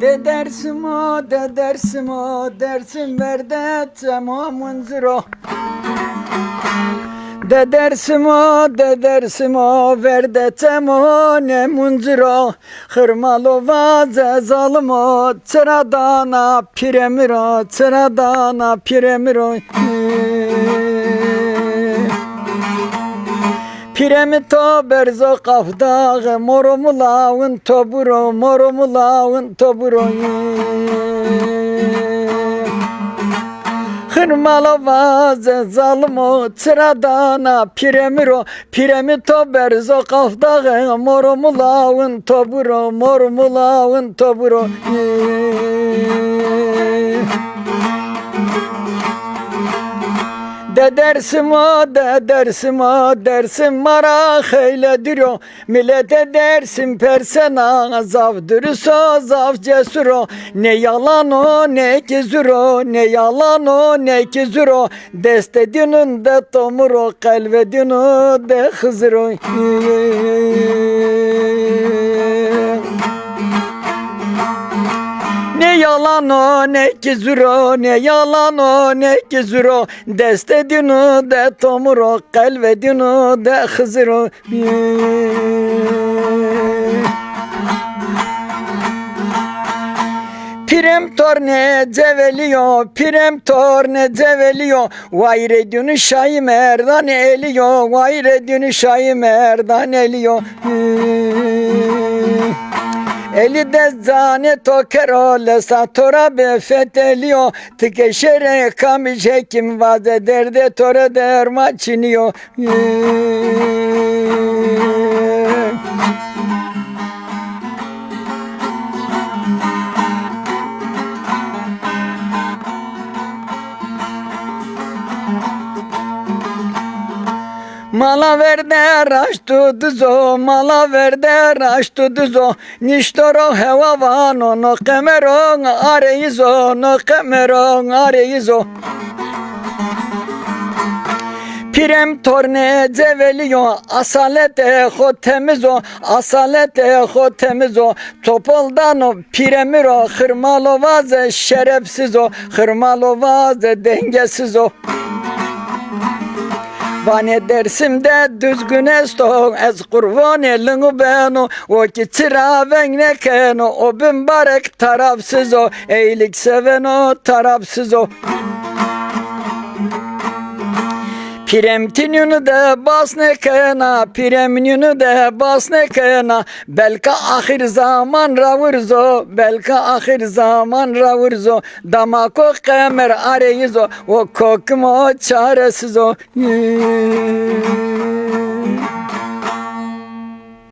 De dersim o, de dersim o, dersim verde tamamın ziro. De dersim o, de dersim o, verde temone munziro. Hırmalı vaze zalimo, tıradana piremiro, tıradana piremiro. Piremi to berzo kafdağı, morumu lavın toburo, morumu lavın toburo. Hırmalı vaze zalimo, tıradana piremiro, piremi to berzo kafdağı, morumu lavın toburo, morumu lavın toburo. De dersim o, de dersim o, dersim marak eyle diro. Millete dersim persena, zaf dürüso, zaf cesuro. Ne yalan o, ne kizuro, ne yalan o, ne kizuro. Destedinin de tomuro, kalvedinin de hızro. Ne yalan o, ne kizuro, ne yalan o, ne kizuro. Destedinu de tomuro, kalvedinu de hızro. Pirem torne ceveliyo, pirem torne ceveliyo. Vay redünü şayı merdan eliyo, vay redünü şayı merdan eliyo. Eli de zane tokero lesa tora be feteliyo. Tikeşere kamişekim vaze derde tora derma çiniyo. Mala verde raştu duzo, mala verde raştu duzo. Nishtoro heva vano, no kemeron areizo, no kemeron areizo. Pirem torne ceveliyo, asalete ho temizo, asalete ho temizo. Topoldano piremiro, hırmalo vaze şerefsizo, hırmalo vaze dengesizo. Vane dersimde düzgün esto, ez kurban elini beno. O ki çıra vengne keno, o mübarek tarafsız o. Eylik seven o, tarafsız o. Piremtinini de bas ne kena, piremini de bas ne kena. Belka ahir zaman ravurzo, belka ahir zaman ravurzo. Damako kemer areyizo, o kokmo çaresiz o.